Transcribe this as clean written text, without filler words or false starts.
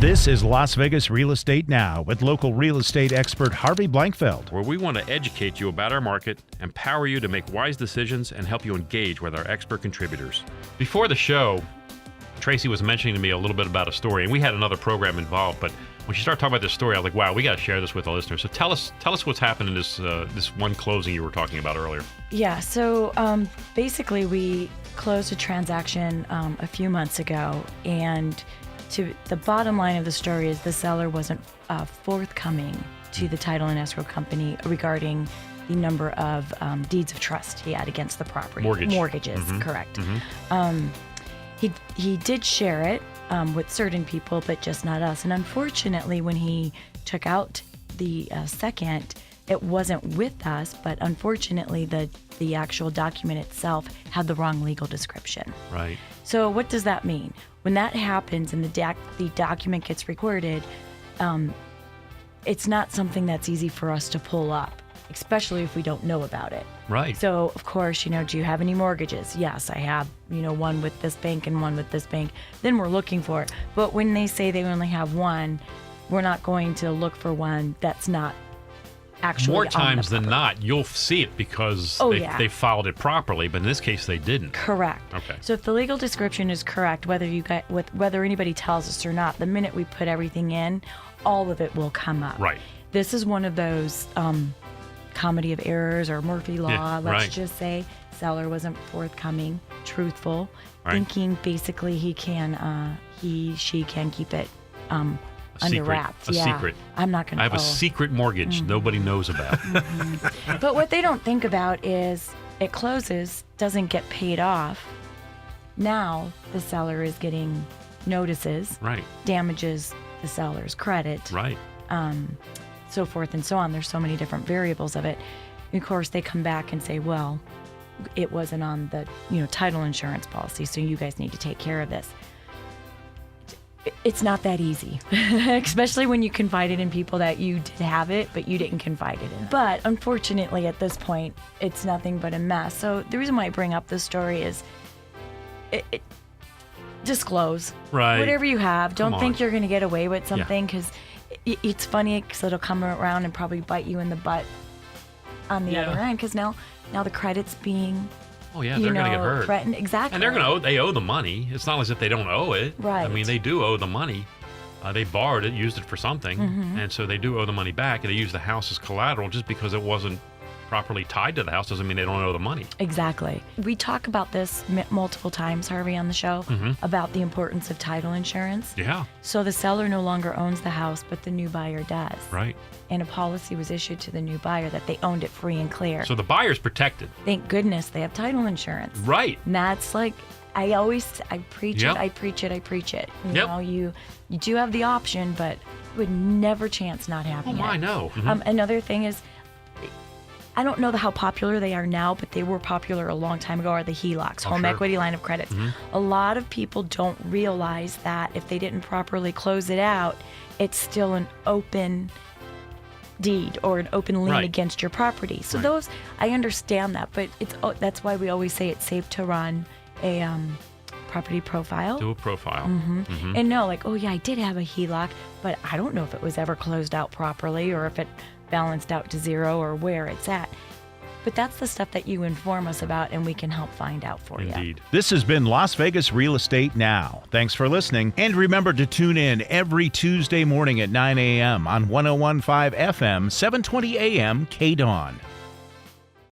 This is Las Vegas Real Estate Now with local real estate expert Harvey Blankfeld. Where we want to educate you about our market, empower you to make wise decisions, and help you engage with our expert contributors. Before the show, Tracy was mentioning to me a little bit about a story, and we had another program involved, but when she started talking about this story, I was like, wow, we got to share this with the listeners. So tell us what's happened in this one closing you were talking about earlier. Yeah, so basically we closed a transaction a few months ago, and to the bottom line of the story is the seller wasn't forthcoming to the title and escrow company regarding the number of deeds of trust he had against the property. Mortgages, correct. He did share it with certain people, but just not us. And unfortunately, when he took out the second, it wasn't with us, but unfortunately, the actual document itself had the wrong legal description. Right. So what does that mean? When that happens and the document gets recorded, it's not something that's easy for us to pull up, especially if we don't know about it. Right. So, of course, do you have any mortgages? Yes, I have, one with this bank and one with this bank. Then we're looking for it. But when they say they only have one, we're not going to look for one that's not actually more on times the than not, you'll see it because they filed it properly, but in this case, they didn't. Correct. Okay. So if the legal description is correct, whether anybody tells us or not, the minute we put everything in, all of it will come up. Right. This is one of those comedy of errors or Murphy Law. Let's just say seller wasn't forthcoming, truthful, thinking basically she can keep it under wraps. A secret. I'm not going to. I have a secret mortgage nobody knows about. But what they don't think about is it closes, doesn't get paid off. Now the seller is getting notices. Right. Damages the seller's credit. Right. So forth and so on. There's so many different variables of it. And of course, they come back and say, well, it wasn't on the title insurance policy, so you guys need to take care of this. It's not that easy, especially when you confided in people that you did have it, but you didn't confide it in. But unfortunately, at this point, it's nothing but a mess. So the reason why I bring up this story is disclose. Right. Whatever you have. Don't think you're going to get away with something, because it's funny because it'll come around and probably bite you in the butt on the other end, because now the credit's being... Oh yeah, they're going to get hurt. Threatened. Exactly. And they owe the money. It's not as if they don't owe it. Right. I mean, they do owe the money. They borrowed it, used it for something, and so they do owe the money back. And they use the house as collateral. Just because it wasn't properly tied to the house doesn't mean they don't owe the money. Exactly. We talk about this multiple times, Harvey, on the show, about the importance of title insurance. Yeah. So the seller no longer owns the house, but the new buyer does. Right. And a policy was issued to the new buyer that they owned it free and clear. So the buyer's protected. Thank goodness they have title insurance. Right. And that's like, I preach it. You know, you do have the option, but it would never chance not having it. Oh, I know. Another thing is, I don't know how popular they are now, but they were popular a long time ago, are the HELOCs, home equity line of credits. A lot of people don't realize that if they didn't properly close it out, it's still an open deed or an open lien against your property. So those, I understand that, but that's why we always say it's safe to run a property profile. Do a profile. And know, like, oh yeah, I did have a HELOC, but I don't know if it was ever closed out properly or if it balanced out to zero or where it's at. But that's the stuff that you inform us about, and we can help find out for you. Indeed. This has been Las Vegas Real Estate Now. Thanks for listening. And remember to tune in every Tuesday morning at 9 a.m. on 101.5 FM, 720 a.m. KDAWN.